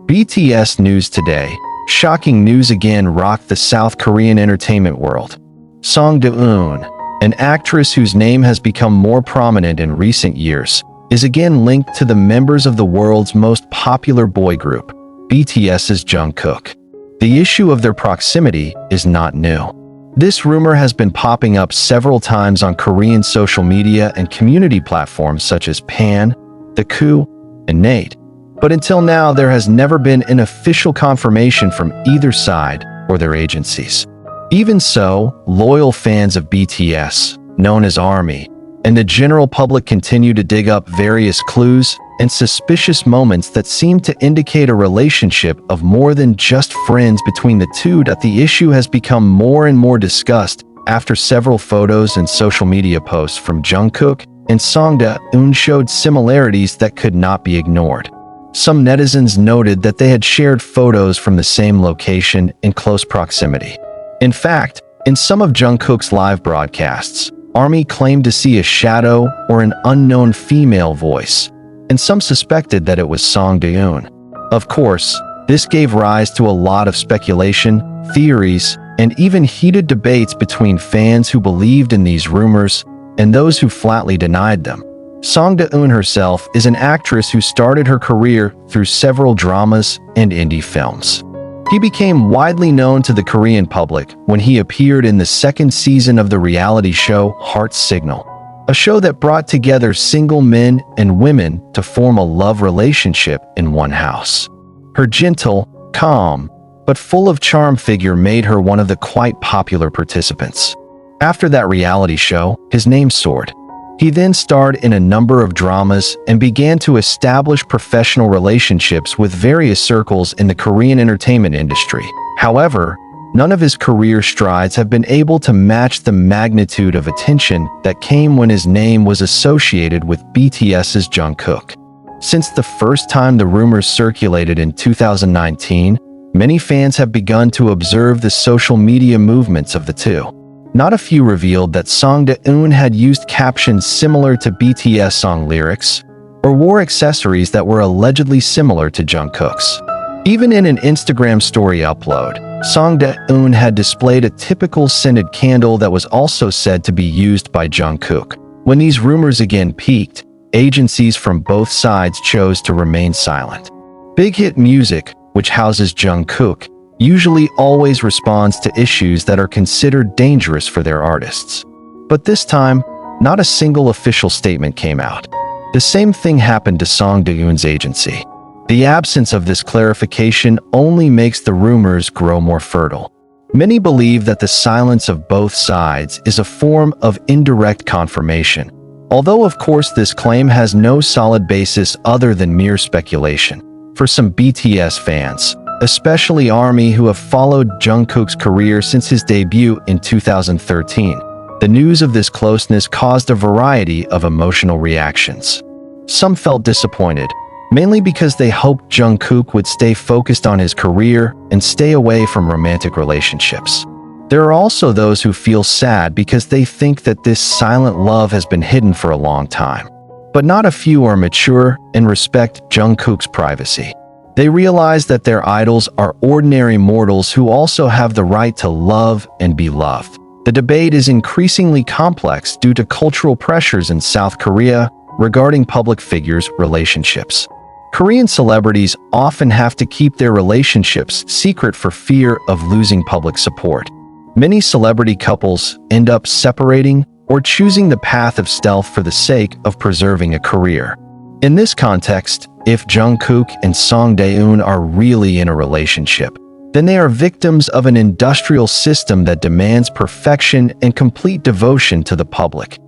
BTS news today. Shocking news again rocked the South Korean entertainment world. Song Do-eun, an actress whose name has become more prominent in recent years, is again linked to the members of the world's most popular boy group, BTS's Jungkook. The issue of their proximity is not new. This rumor has been popping up several times on Korean social media and community platforms such as Pan, The Coup, and Nate. But until now, there has never been an official confirmation from either side or their agencies. Even so, loyal fans of BTS, known as ARMY, and the general public continue to dig up various clues and suspicious moments that seem to indicate a relationship of more than just friends between the two. The issue has become more and more discussed after several photos and social media posts from Jungkook and Song Do-eun showed similarities that could not be ignored. Some netizens noted that they had shared photos from the same location in close proximity. In fact, in some of Jungkook's live broadcasts, ARMY claimed to see a shadow or an unknown female voice, and some suspected that it was Song Do-eun. Of course, this gave rise to a lot of speculation, theories, and even heated debates between fans who believed in these rumors and those who flatly denied them. Song Do-eun herself is an actress who started her career through several dramas and indie films. He became widely known to the Korean public when he appeared in the second season of the reality show Heart Signal, a show that brought together single men and women to form a love relationship in one house. Her gentle, calm, but full of charm figure made her one of the quite popular participants. After that reality show, his name soared. He then starred in a number of dramas and began to establish professional relationships with various circles in the Korean entertainment industry. However, none of his career strides have been able to match the magnitude of attention that came when his name was associated with BTS's Jungkook. Since the first time the rumors circulated in 2019, many fans have begun to observe the social media movements of the two. Not a few revealed that Song Do-eun had used captions similar to BTS song lyrics, or wore accessories that were allegedly similar to Jungkook's. Even in an Instagram story upload, Song Do-eun had displayed a typical scented candle that was also said to be used by Jungkook. When these rumors again peaked, agencies from both sides chose to remain silent. Big Hit Music, which houses Jungkook, usually always responds to issues that are considered dangerous for their artists. But this time, not a single official statement came out. The same thing happened to Song Do-eun's agency. The absence of this clarification only makes the rumors grow more fertile. Many believe that the silence of both sides is a form of indirect confirmation, although of course this claim has no solid basis other than mere speculation. For some BTS fans, especially ARMY who have followed Jungkook's career since his debut in 2013, the news of this closeness caused a variety of emotional reactions. Some felt disappointed, mainly because they hoped Jungkook would stay focused on his career and stay away from romantic relationships. There are also those who feel sad because they think that this silent love has been hidden for a long time. But not a few are mature and respect Jungkook's privacy. They realize that their idols are ordinary mortals who also have the right to love and be loved. The debate is increasingly complex due to cultural pressures in South Korea regarding public figures' relationships. Korean celebrities often have to keep their relationships secret for fear of losing public support. Many celebrity couples end up separating or choosing the path of stealth for the sake of preserving a career. In this context, if Jungkook and Song Do-eun are really in a relationship, then they are victims of an industrial system that demands perfection and complete devotion to the public.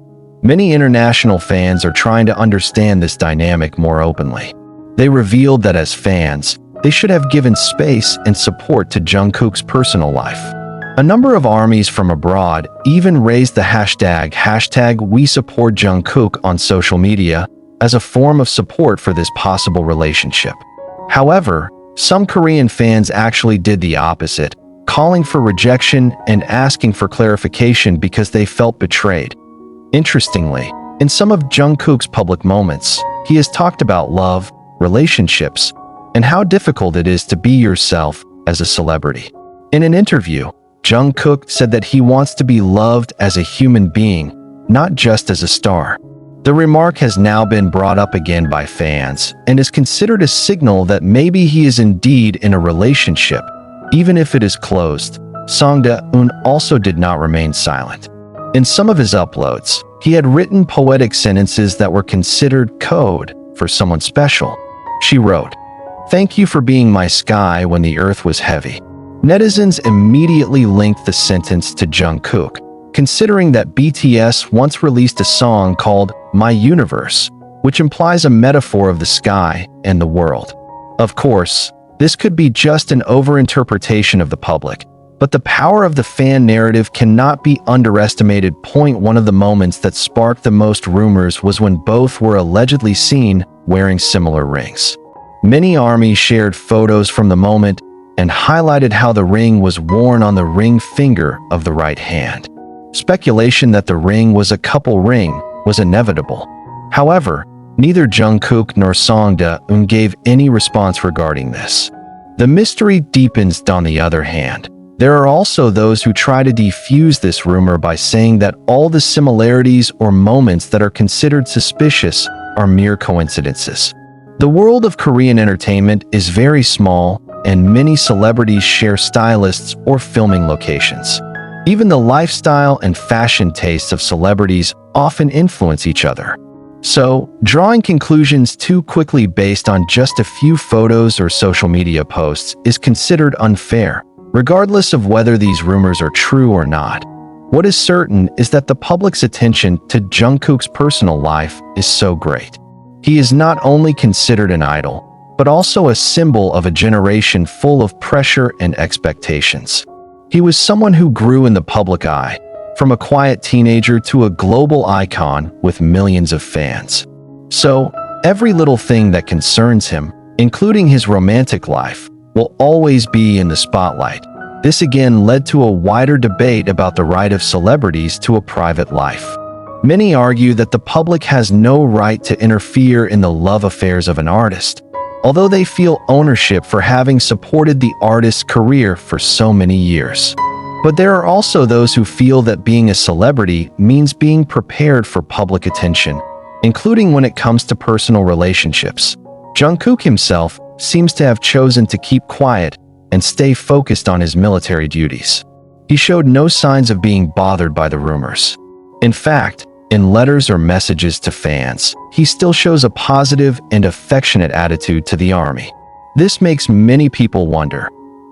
Many international fans are trying to understand this dynamic more openly. They revealed that as fans, they should have given space and support to Jungkook's personal life. A number of armies from abroad even raised the hashtag #WeSupportJungkook on social media as a form of support for this possible relationship. However, some Korean fans actually did the opposite, calling for rejection and asking for clarification because they felt betrayed. Interestingly, in some of Jungkook's public moments, he has talked about love, relationships, and how difficult it is to be yourself as a celebrity. In an interview, Jungkook said that he wants to be loved as a human being, not just as a star. The remark has now been brought up again by fans and is considered a signal that maybe he is indeed in a relationship, even if it is closed. Song Da-eun also did not remain silent. In some of his uploads, he had written poetic sentences that were considered code for someone special. She wrote, "Thank you for being my sky when the earth was heavy." Netizens immediately linked the sentence to Jungkook, considering that BTS once released a song called My Universe, which implies a metaphor of the sky and the world. Of course, this could be just an overinterpretation of the public, but the power of the fan narrative cannot be underestimated. One of the moments that sparked the most rumors was when both were allegedly seen wearing similar rings. Many ARMY shared photos from the moment and highlighted how the ring was worn on the ring finger of the right hand. Speculation that the ring was a couple ring was inevitable. However, neither Jungkook nor Song Da-eun gave any response regarding this. The mystery deepens. On the other hand, there are also those who try to defuse this rumor by saying that all the similarities or moments that are considered suspicious are mere coincidences. The world of Korean entertainment is very small, and many celebrities share stylists or filming locations. Even the lifestyle and fashion tastes of celebrities often influence each other. So, drawing conclusions too quickly based on just a few photos or social media posts is considered unfair, regardless of whether these rumors are true or not. What is certain is that the public's attention to Jungkook's personal life is so great. He is not only considered an idol, but also a symbol of a generation full of pressure and expectations. He was someone who grew in the public eye, from a quiet teenager to a global icon with millions of fans. So, every little thing that concerns him, including his romantic life, will always be in the spotlight. This again led to a wider debate about the right of celebrities to a private life. Many argue that the public has no right to interfere in the love affairs of an artist, although they feel ownership for having supported the artist's career for so many years. But there are also those who feel that being a celebrity means being prepared for public attention, including when it comes to personal relationships. Jungkook himself seems to have chosen to keep quiet and stay focused on his military duties. He showed no signs of being bothered by the rumors. In fact, in letters or messages to fans, he still shows a positive and affectionate attitude to the army. This makes many people wonder,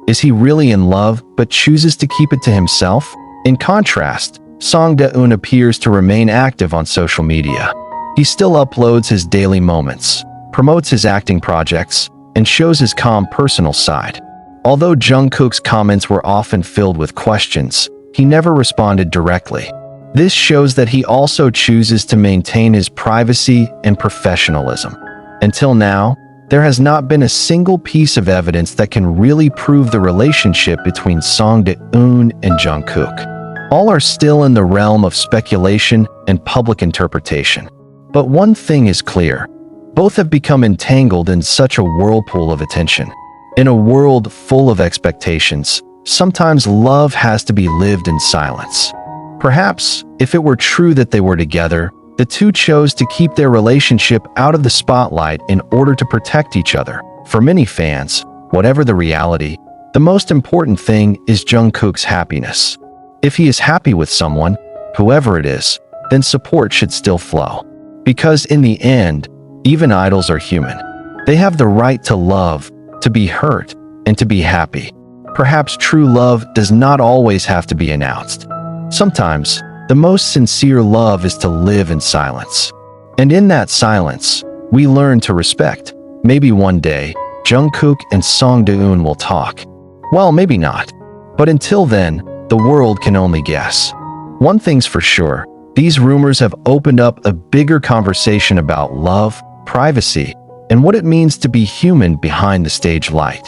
is he really in love but chooses to keep it to himself? In contrast, Song Da-eun appears to remain active on social media. He still uploads his daily moments, promotes his acting projects, and shows his calm personal side. Although Jungkook's comments were often filled with questions, he never responded directly. This shows that he also chooses to maintain his privacy and professionalism. Until now, there has not been a single piece of evidence that can really prove the relationship between Song Da-eun and Jungkook. All are still in the realm of speculation and public interpretation. But one thing is clear, both have become entangled in such a whirlpool of attention. In a world full of expectations, sometimes love has to be lived in silence. Perhaps, if it were true that they were together, the two chose to keep their relationship out of the spotlight in order to protect each other. For many fans, whatever the reality, the most important thing is Jungkook's happiness. If he is happy with someone, whoever it is, then support should still flow. Because in the end, even idols are human. They have the right to love, to be hurt, and to be happy. Perhaps true love does not always have to be announced. Sometimes, the most sincere love is to live in silence. And in that silence, we learn to respect. Maybe one day, Jungkook and Song Da-eun will talk. Well, maybe not. But until then, the world can only guess. One thing's for sure, these rumors have opened up a bigger conversation about love, privacy, and what it means to be human behind the stage light.